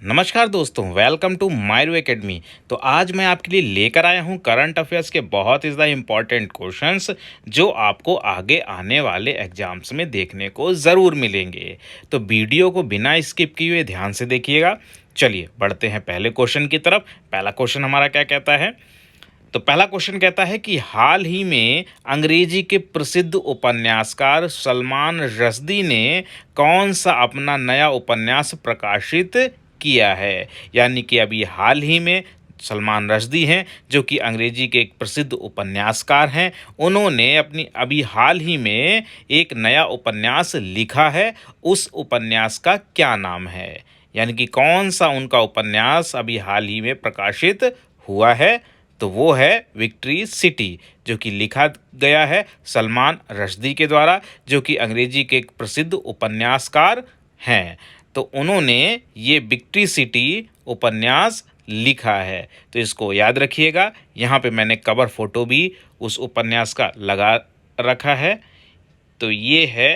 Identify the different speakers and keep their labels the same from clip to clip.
Speaker 1: नमस्कार दोस्तों, welcome to मायरू academy. तो आज मैं आपके लिए लेकर आया हूं करंट अफेयर्स के बहुत ही ज़्यादा इम्पॉर्टेंट क्वेश्चंस जो आपको आगे आने वाले एग्जाम्स में देखने को ज़रूर मिलेंगे। तो वीडियो को बिना स्किप किए हुए ध्यान से देखिएगा। चलिए बढ़ते हैं पहले क्वेश्चन की तरफ। पहला क्वेश्चन हमारा क्या कहता है? तो पहला क्वेश्चन कहता है कि हाल ही में अंग्रेजी के प्रसिद्ध उपन्यासकार सलमान रश्दी ने कौन सा अपना नया उपन्यास प्रकाशित किया है। यानी कि अभी हाल ही में सलमान रश्दी हैं जो कि अंग्रेजी के एक प्रसिद्ध उपन्यासकार हैं। उन्होंने अपनी अभी हाल ही में एक नया उपन्यास लिखा है। उस उपन्यास का क्या नाम है? यानी कि कौन सा उनका उपन्यास अभी हाल ही में प्रकाशित हुआ है? तो वो है विक्ट्री सिटी, जो कि लिखा गया है सलमान रश्दी के द्वारा, जो कि अंग्रेजी के एक प्रसिद्ध उपन्यासकार हैं। तो उन्होंने ये विक्ट्री सिटी उपन्यास लिखा है। तो इसको याद रखिएगा। यहाँ पे मैंने कवर फोटो भी उस उपन्यास का लगा रखा है। तो ये है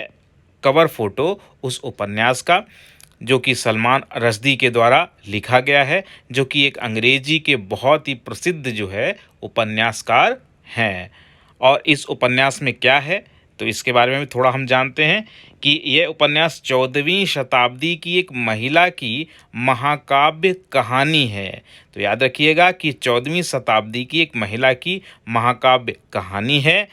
Speaker 1: कवर फोटो उस उपन्यास का, जो कि सलमान रश्दी के द्वारा लिखा गया है, जो कि एक अंग्रेजी के बहुत ही प्रसिद्ध जो है उपन्यासकार हैं। और इस उपन्यास में क्या है, तो इसके बारे में भी थोड़ा हम जानते हैं कि यह उपन्यास 14वीं शताब्दी की एक महिला की महाकाव्य कहानी है। तो याद रखिएगा कि 14वीं शताब्दी की एक महिला की महाकाव्य कहानी है,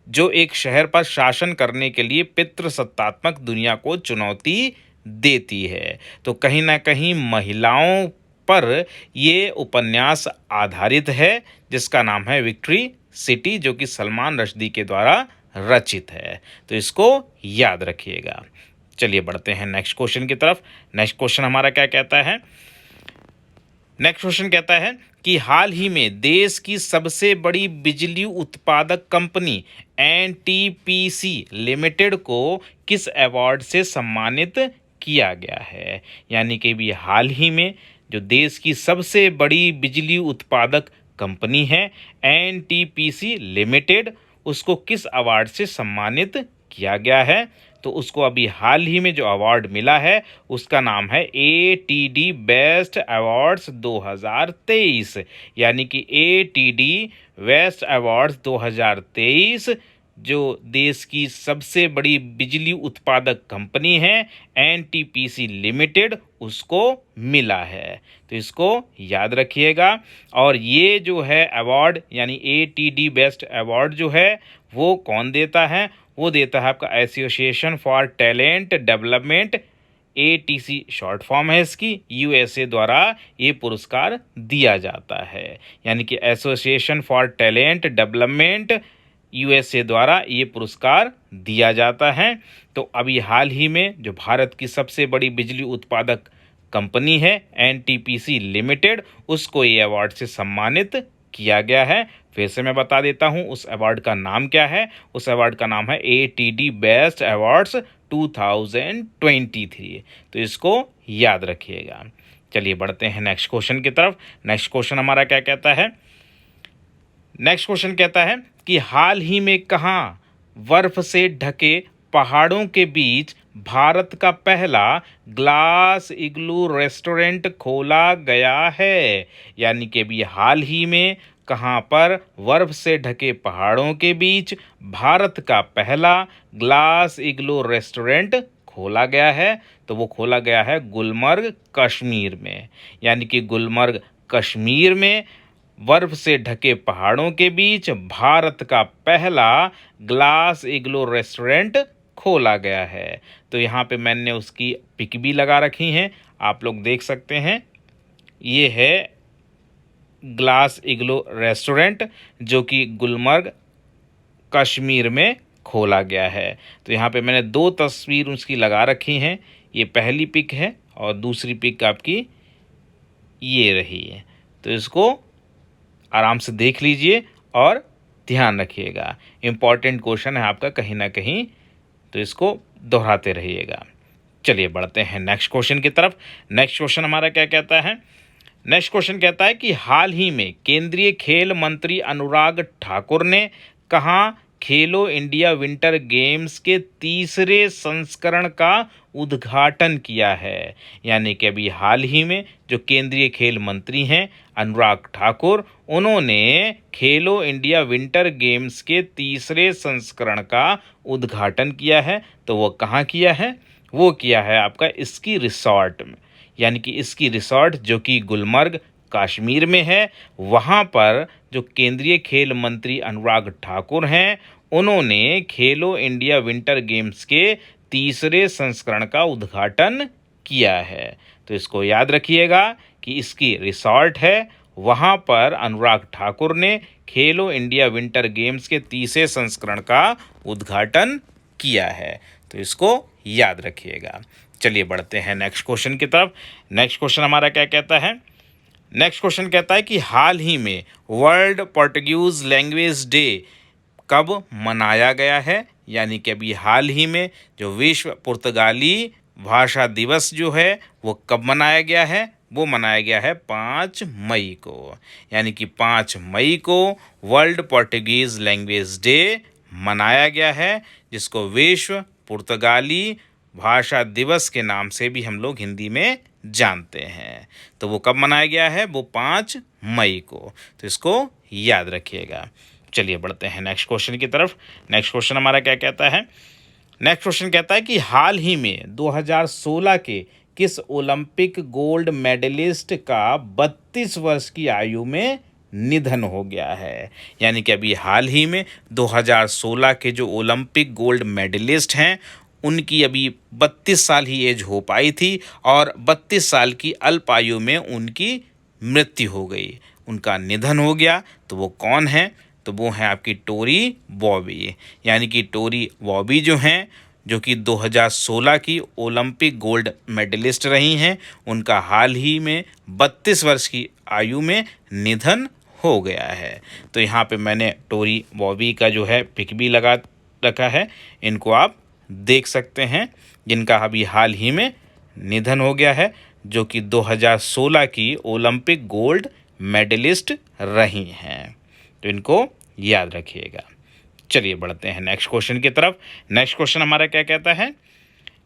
Speaker 1: जो एक शहर पर शासन करने के लिए पितृसत्तात्मक दुनिया को चुनौती देती है। तो कहीं ना कहीं महिलाओं पर ये उपन्यास आधारित है, जिसका नाम है विक्ट्री सिटी, जो कि सलमान रश्दी के द्वारा रचित है। तो इसको याद रखिएगा। चलिए बढ़ते हैं नेक्स्ट क्वेश्चन की तरफ। नेक्स्ट क्वेश्चन हमारा क्या कहता है? नेक्स्ट क्वेश्चन कहता है कि हाल ही में देश की सबसे बड़ी बिजली उत्पादक कंपनी एनटीपीसी लिमिटेड को किस अवार्ड से सम्मानित किया गया है। यानी कि भी हाल ही में जो देश की सबसे बड़ी बिजली उत्पादक कंपनी है एनटीपीसी लिमिटेड, उसको किस अवार्ड से सम्मानित किया गया है। तो उसको अभी हाल ही में जो अवार्ड मिला है उसका नाम है एटीडी बेस्ट अवार्ड्स 2023। यानी कि एटीडी बेस्ट अवार्ड्स 2023 जो देश की सबसे बड़ी बिजली उत्पादक कंपनी है एनटीपीसी लिमिटेड, उसको मिला है। तो इसको याद रखिएगा। और ये जो है अवार्ड यानी एटीडी बेस्ट अवार्ड जो है वो कौन देता है? वो देता है आपका association for talent development, ATC short form है इसकी। यूएसए द्वारा ये पुरस्कार दिया जाता है। यानी कि association for talent development USA द्वारा ये पुरस्कार दिया जाता है। तो अभी हाल ही में जो भारत की सबसे बड़ी बिजली उत्पादक कंपनी है एनटीपीसी लिमिटेड, उसको ये अवार्ड से सम्मानित किया गया है। फिर से मैं बता देता हूँ उस अवार्ड का नाम क्या है। उस अवार्ड का नाम है एटीडी बेस्ट अवार्ड्स 2023। तो इसको याद रखिएगा। चलिए बढ़ते हैं नेक्स्ट क्वेश्चन की तरफ। नेक्स्ट क्वेश्चन हमारा क्या कहता है? नेक्स्ट क्वेश्चन कहता है कि हाल ही में कहाँ बर्फ से ढके पहाड़ों के बीच भारत का पहला ग्लास इग्लू रेस्टोरेंट खोला गया है। यानी कि भी हाल ही में कहाँ पर बर्फ से ढके पहाड़ों के बीच भारत का पहला ग्लास इग्लू रेस्टोरेंट खोला गया है। तो वो खोला गया है गुलमर्ग कश्मीर में। यानी कि गुलमर्ग कश्मीर में बर्फ से ढके पहाड़ों के बीच भारत का पहला ग्लास इग्लो रेस्टोरेंट खोला गया है। तो यहाँ पे मैंने उसकी पिक भी लगा रखी हैं, आप लोग देख सकते हैं। ये है ग्लास इग्लो रेस्टोरेंट जो कि गुलमर्ग कश्मीर में खोला गया है। तो यहाँ पे मैंने दो तस्वीर उसकी लगा रखी हैं। ये पहली पिक है और दूसरी पिक आपकी ये रही है। तो इसको आराम से देख लीजिए और ध्यान रखिएगा। इम्पॉर्टेंट क्वेश्चन है आपका कहीं ना कहीं, तो इसको दोहराते रहिएगा। चलिए बढ़ते हैं नेक्स्ट क्वेश्चन की तरफ। नेक्स्ट क्वेश्चन हमारा क्या कहता है? नेक्स्ट क्वेश्चन कहता है कि हाल ही में केंद्रीय खेल मंत्री अनुराग ठाकुर ने कहाँ खेलो इंडिया विंटर गेम्स के तीसरे संस्करण का उद्घाटन किया है। यानी कि अभी हाल ही में जो केंद्रीय खेल मंत्री हैं अनुराग ठाकुर, उन्होंने खेलो इंडिया विंटर गेम्स के तीसरे संस्करण का उद्घाटन किया है। तो वो कहाँ किया है? वो किया है आपका स्की रिसॉर्ट में। यानी कि स्की रिसॉर्ट जो कि गुलमर्ग कश्मीर में है, वहाँ पर जो केंद्रीय खेल मंत्री अनुराग ठाकुर हैं, उन्होंने खेलो इंडिया विंटर गेम्स के तीसरे संस्करण का उद्घाटन किया है। तो इसको याद रखिएगा कि इसकी रिसॉर्ट है, वहाँ पर अनुराग ठाकुर ने खेलो इंडिया विंटर गेम्स के तीसरे संस्करण का उद्घाटन किया है। तो इसको याद रखिएगा। चलिए बढ़ते हैं नेक्स्ट क्वेश्चन की तरफ। नेक्स्ट क्वेश्चन हमारा क्या कहता है? नेक्स्ट क्वेश्चन कहता है कि हाल ही में वर्ल्ड पोर्टुगीज लैंग्वेज डे कब मनाया गया है? यानी कि अभी हाल ही में जो विश्व पुर्तगाली भाषा दिवस जो है वो कब मनाया गया है? वो मनाया गया है 5 मई को। यानी कि 5 मई को वर्ल्ड पोर्टुगीज लैंग्वेज डे मनाया गया है, जिसको विश्व पुर्तगाली भाषा दिवस के नाम से भी हम लोग हिंदी में जानते हैं। तो वो कब मनाया गया है? वो 5 मई को। तो इसको याद रखिएगा। चलिए बढ़ते हैं नेक्स्ट क्वेश्चन की तरफ। नेक्स्ट क्वेश्चन हमारा क्या कहता है? नेक्स्ट क्वेश्चन कहता है कि हाल ही में 2016 के किस ओलंपिक गोल्ड मेडलिस्ट का 32 वर्ष की आयु में निधन हो गया है? यानी कि अभी हाल ही में 2016 के जो ओलंपिक गोल्ड मेडलिस्ट हैं, उनकी अभी 32 साल ही एज हो पाई थी और 32 साल की अल्प आयु में उनकी मृत्यु हो गई, उनका निधन हो गया। तो वो कौन है? तो वो हैं आपकी टोरी बॉबी। यानी कि टोरी बॉबी जो हैं, जो कि 2016 की ओलंपिक गोल्ड मेडलिस्ट रही हैं, उनका हाल ही में 32 वर्ष की आयु में निधन हो गया है। तो यहाँ पे मैंने टोरी बॉबी का जो है पिक भी लगा रखा है, इनको आप देख सकते हैं, जिनका अभी हाल ही में निधन हो गया है, जो कि 2016 की ओलंपिक गोल्ड मेडलिस्ट रही हैं। तो इनको याद रखिएगा। चलिए बढ़ते हैं नेक्स्ट क्वेश्चन की तरफ। नेक्स्ट क्वेश्चन हमारा क्या कहता है?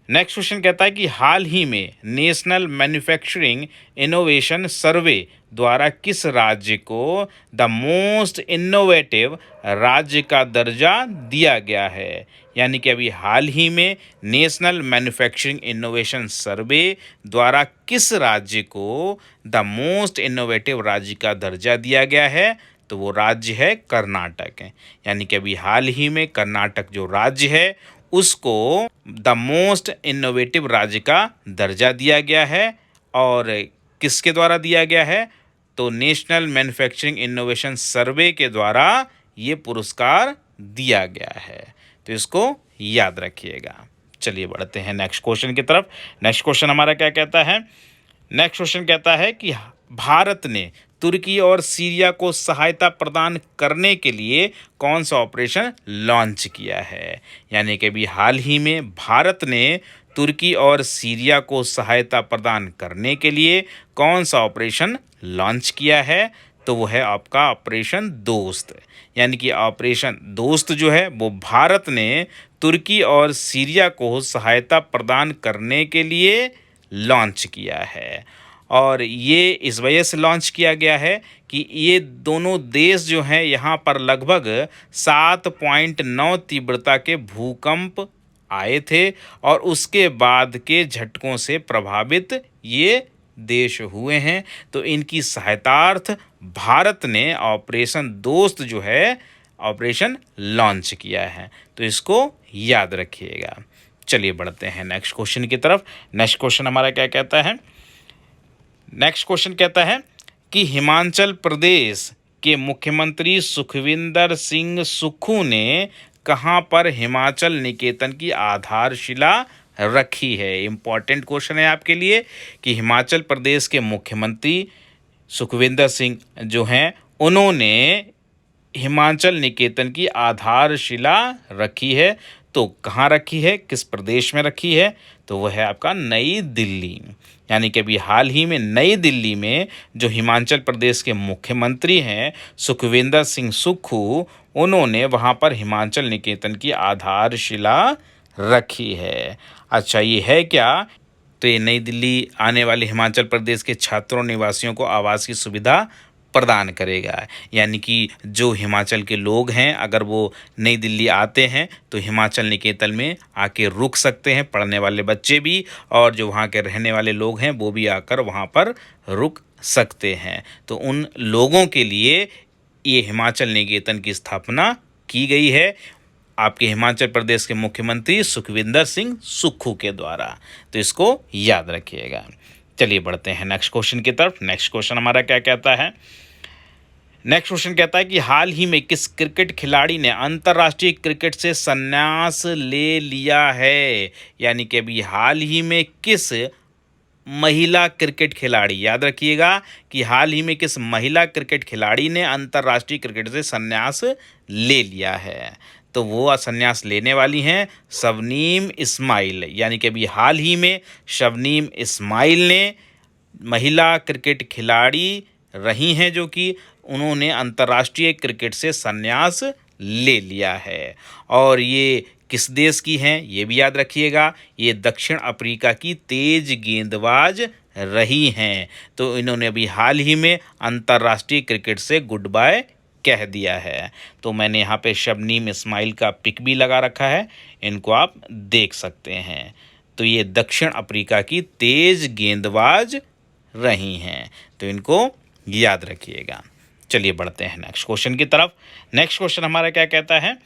Speaker 1: नेक्स्ट क्वेश्चन कहता है कि हाल ही में नेशनल मैन्युफैक्चरिंग इनोवेशन सर्वे द्वारा किस राज्य को द मोस्ट इनोवेटिव राज्य का दर्जा दिया गया है? यानी कि अभी हाल ही में नेशनल मैन्युफैक्चरिंग इनोवेशन सर्वे द्वारा किस राज्य को द मोस्ट इनोवेटिव राज्य का दर्जा दिया गया है? तो वो राज्य है कर्नाटक है। यानी कि अभी हाल ही में कर्नाटक जो राज्य है उसको द मोस्ट इनोवेटिव राज्य का दर्जा दिया गया है। और किसके द्वारा दिया गया है? तो नेशनल मैन्युफैक्चरिंग इनोवेशन सर्वे के द्वारा ये पुरस्कार दिया गया है। तो इसको याद रखिएगा। चलिए बढ़ते हैं नेक्स्ट क्वेश्चन की तरफ। नेक्स्ट क्वेश्चन हमारा क्या कहता है? नेक्स्ट क्वेश्चन कहता है कि भारत ने तुर्की और सीरिया को सहायता प्रदान करने के लिए कौन सा ऑपरेशन लॉन्च किया है? यानी कि अभी हाल ही में भारत ने तुर्की और सीरिया को सहायता प्रदान करने के लिए कौन सा ऑपरेशन लॉन्च किया है? तो वो है आपका ऑपरेशन दोस्त। यानी कि ऑपरेशन दोस्त जो है वो भारत ने तुर्की और सीरिया को सहायता प्रदान करने के लिए लॉन्च किया है। और ये इस वजह से लॉन्च किया गया है कि ये दोनों देश जो हैं, यहाँ पर लगभग 7.9 तीव्रता के भूकंप आए थे और उसके बाद के झटकों से प्रभावित ये देश हुए हैं। तो इनकी सहायतार्थ भारत ने ऑपरेशन दोस्त जो है ऑपरेशन लॉन्च किया है। तो इसको याद रखिएगा। चलिए बढ़ते हैं नेक्स्ट क्वेश्चन की तरफ। नेक्स्ट क्वेश्चन हमारा क्या कहता है? नेक्स्ट क्वेश्चन कहता है कि हिमाचल प्रदेश के मुख्यमंत्री सुखविंदर सिंह सुक्खू ने कहाँ पर हिमाचल निकेतन की आधारशिला रखी है? इम्पॉर्टेंट क्वेश्चन है आपके लिए कि हिमाचल प्रदेश के मुख्यमंत्री सुखविंदर सिंह जो हैं, उन्होंने हिमाचल निकेतन की आधारशिला रखी है। तो कहाँ रखी है, किस प्रदेश में रखी है? तो वह है आपका नई दिल्ली। यानी कि अभी हाल ही में नई दिल्ली में जो हिमाचल प्रदेश के मुख्यमंत्री हैं सुखविंदर सिंह सुक्खू, उन्होंने वहाँ पर हिमाचल निकेतन की आधारशिला रखी है। अच्छा, ये है क्या? तो ये नई दिल्ली आने वाले हिमाचल प्रदेश के छात्रों निवासियों को आवास की सुविधा प्रदान करेगा। यानी कि जो हिमाचल के लोग हैं, अगर वो नई दिल्ली आते हैं तो हिमाचल निकेतन में आके रुक सकते हैं, पढ़ने वाले बच्चे भी, और जो वहाँ के रहने वाले लोग हैं वो भी आकर वहाँ पर रुक सकते हैं। तो उन लोगों के लिए ये हिमाचल निकेतन की स्थापना की गई है आपके हिमाचल प्रदेश के मुख्यमंत्री सुखविंदर सिंह सुक्खू के द्वारा। तो इसको याद रखिएगा। चलिए बढ़ते हैं नेक्स्ट क्वेश्चन की तरफ। नेक्स्ट क्वेश्चन हमारा क्या कहता है? नेक्स्ट क्वेश्चन कहता है कि हाल ही में किस क्रिकेट खिलाड़ी ने अंतर्राष्ट्रीय क्रिकेट से संन्यास ले लिया है? यानी कि अभी हाल ही में किस महिला क्रिकेट खिलाड़ी, याद रखिएगा कि हाल ही में किस महिला क्रिकेट खिलाड़ी ने अंतर्राष्ट्रीय क्रिकेट से संन्यास ले लिया है? तो वो संन्यास लेने वाली हैं शबनीम इस्माइल। यानी कि अभी हाल ही में शबनीम इस्माइल ने महिला क्रिकेट खिलाड़ी रही हैं जो कि उन्होंने अंतर्राष्ट्रीय क्रिकेट से संन्यास ले लिया है। और ये किस देश की हैं ये भी याद रखिएगा, ये दक्षिण अफ्रीका की तेज गेंदबाज रही हैं। तो इन्होंने अभी हाल ही में अंतर्राष्ट्रीय क्रिकेट से गुड बाय कह दिया है। तो मैंने यहाँ पे शबनीम इस्माइल का पिक भी लगा रखा है, इनको आप देख सकते हैं। तो ये दक्षिण अफ्रीका की तेज गेंदबाज रही हैं, तो इनको याद रखिएगा। चलिए बढ़ते हैं नेक्स्ट क्वेश्चन की तरफ। नेक्स्ट क्वेश्चन हमारा क्या कहता है?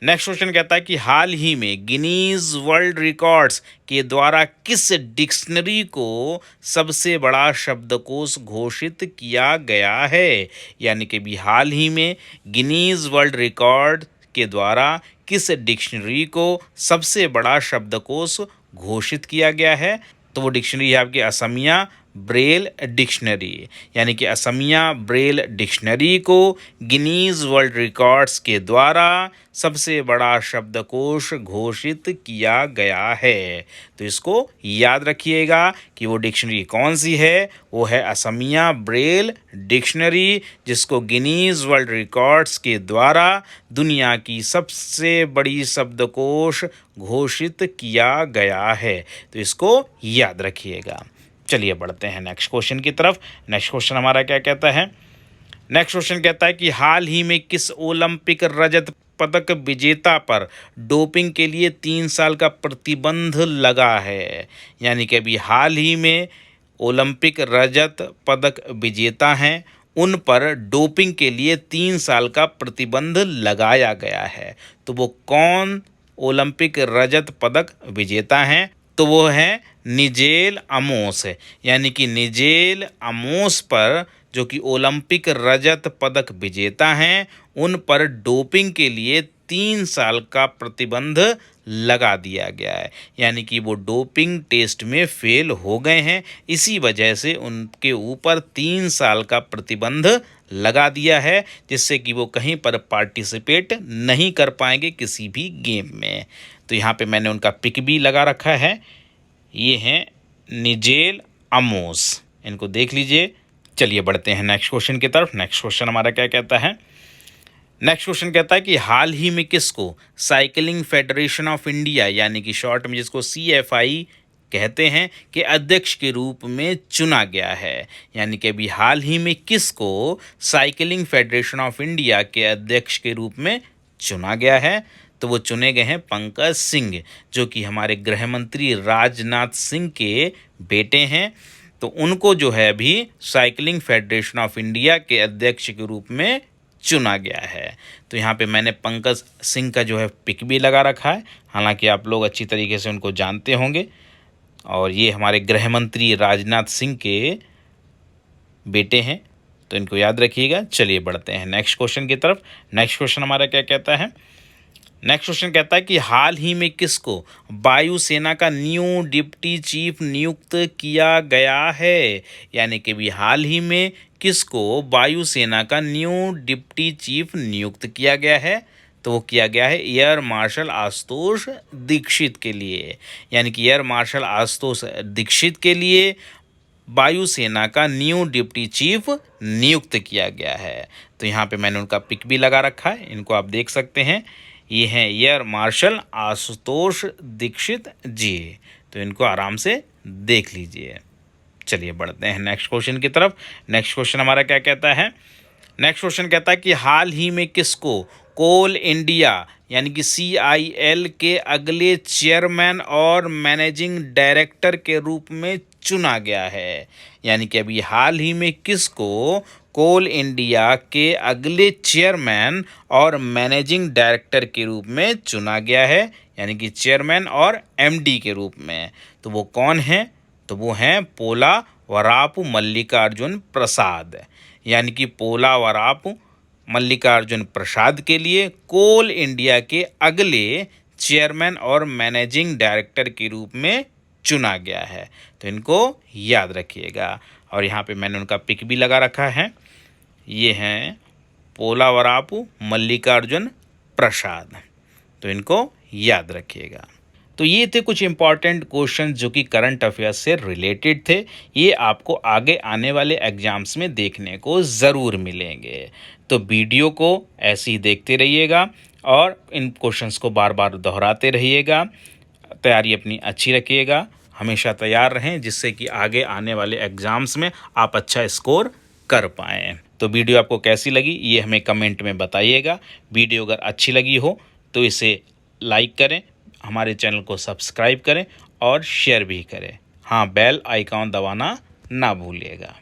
Speaker 1: नेक्स्ट क्वेश्चन कहता है कि हाल ही में गिनीज वर्ल्ड रिकॉर्ड्स के द्वारा किस डिक्शनरी को सबसे बड़ा शब्दकोश घोषित किया गया है? यानी कि भी हाल ही में गिनीज वर्ल्ड रिकॉर्ड के द्वारा किस डिक्शनरी को सबसे बड़ा शब्दकोश घोषित किया गया है? तो वो डिक्शनरी है आपकी असमिया ब्रेल डिक्शनरी। यानी कि असमिया ब्रेल डिक्शनरी को गिनीज वर्ल्ड रिकॉर्ड्स के द्वारा सबसे बड़ा शब्दकोश घोषित किया गया है। तो इसको याद रखिएगा कि वो डिक्शनरी कौन सी है। वो है असमिया ब्रेल डिक्शनरी, जिसको गिनीज वर्ल्ड रिकॉर्ड्स के द्वारा दुनिया की सबसे बड़ी शब्दकोश घोषित किया गया है। तो इसको याद रखिएगा। चलिए बढ़ते हैं नेक्स्ट क्वेश्चन की तरफ। नेक्स्ट क्वेश्चन हमारा क्या कहता है? नेक्स्ट क्वेश्चन कहता है कि हाल ही में किस ओलंपिक रजत पदक विजेता पर डोपिंग के लिए 3 साल का प्रतिबंध लगा है? यानी कि अभी हाल ही में ओलंपिक रजत पदक विजेता हैं, उन पर डोपिंग के लिए 3 साल का प्रतिबंध लगाया गया है। तो वो कौन ओलंपिक रजत पदक विजेता हैं? तो वो है निजेल अमोस। यानी कि निजेल अमोस पर, जो कि ओलंपिक रजत पदक विजेता हैं, उन पर डोपिंग के लिए 3 साल का प्रतिबंध लगा दिया गया है। यानी कि वो डोपिंग टेस्ट में फेल हो गए हैं, इसी वजह से उनके ऊपर 3 साल का प्रतिबंध लगा दिया है, जिससे कि वो कहीं पर पार्टिसिपेट नहीं कर पाएंगे किसी भी गेम में। तो यहाँ पे मैंने उनका पिक भी लगा रखा है, ये हैं निजेल अमोस, इनको देख लीजिए। चलिए बढ़ते हैं नेक्स्ट क्वेश्चन की तरफ। नेक्स्ट क्वेश्चन हमारा क्या कहता है? नेक्स्ट क्वेश्चन कहता है कि हाल ही में किसको साइकिलिंग फेडरेशन ऑफ इंडिया, यानी कि शॉर्ट में जिसको CFI कहते हैं, के अध्यक्ष के रूप में चुना गया है? यानी कि अभी हाल ही में किसको साइकिलिंग फेडरेशन ऑफ इंडिया के अध्यक्ष के रूप में चुना गया है? तो वो चुने गए हैं पंकज सिंह, जो कि हमारे गृह मंत्री राजनाथ सिंह के बेटे हैं। तो उनको जो है अभी साइकिलिंग फेडरेशन ऑफ इंडिया के अध्यक्ष के रूप में चुना गया है। तो यहाँ पे मैंने पंकज सिंह का जो है पिक भी लगा रखा है, हालांकि आप लोग अच्छी तरीके से उनको जानते होंगे। और ये हमारे गृह मंत्री राजनाथ सिंह के बेटे हैं, तो इनको याद रखिएगा। चलिए बढ़ते हैं नेक्स्ट क्वेश्चन की तरफ। नेक्स्ट क्वेश्चन हमारा क्या कहता है? नेक्स्ट क्वेश्चन कहता है कि हाल ही में किसको वायुसेना का न्यू डिप्टी चीफ नियुक्त किया गया है? यानी कि भी हाल ही में किसको वायुसेना का न्यू डिप्टी चीफ नियुक्त किया गया है? तो वो किया गया है एयर मार्शल आशुतोष दीक्षित के लिए। यानी कि एयर मार्शल आशुतोष दीक्षित के लिए वायुसेना का न्यू डिप्टी चीफ नियुक्त किया गया है। तो यहाँ पे मैंने उनका पिक भी लगा रखा है, इनको आप देख सकते हैं। ये हैं एयर मार्शल आशुतोष दीक्षित जी। तो इनको आराम से देख लीजिए। चलिए बढ़ते हैं नेक्स्ट क्वेश्चन की तरफ। नेक्स्ट क्वेश्चन हमारा क्या कहता है? नेक्स्ट क्वेश्चन कहता है कि हाल ही में किसको कोल इंडिया यानी कि CIL के अगले चेयरमैन और मैनेजिंग डायरेक्टर के रूप में चुना गया है। यानी कि अभी हाल ही में किसको कोल इंडिया के अगले चेयरमैन और मैनेजिंग डायरेक्टर के रूप में चुना गया है, यानी कि चेयरमैन और MD के रूप में। तो वो कौन है? तो वो हैं पोलावरापु मल्लिकार्जुन प्रसाद। यानी कि पोलावरापु मल्लिकार्जुन प्रसाद के लिए कोल इंडिया के अगले चेयरमैन और मैनेजिंग डायरेक्टर के रूप में चुना गया है। तो इनको याद रखिएगा। और यहाँ पे मैंने उनका पिक भी लगा रखा है। ये हैं पोलावरापु मल्लिकार्जुन प्रसाद। तो इनको याद रखिएगा। तो ये थे कुछ इम्पॉर्टेंट क्वेश्चन जो कि करंट अफेयर्स से रिलेटेड थे। ये आपको आगे आने वाले एग्जाम्स में देखने को ज़रूर मिलेंगे। तो वीडियो को ऐसे ही देखते रहिएगा और इन क्वेश्चंस को बार बार दोहराते रहिएगा। तैयारी अपनी अच्छी रखिएगा, हमेशा तैयार रहें, जिससे कि आगे आने वाले एग्ज़ाम्स में आप अच्छा स्कोर कर पाएँ। तो वीडियो आपको कैसी लगी ये हमें कमेंट में बताइएगा। वीडियो अगर अच्छी लगी हो तो इसे लाइक करें, हमारे चैनल को सब्सक्राइब करें और शेयर भी करें। हाँ, बेल आइकॉन दबाना ना भूलिएगा।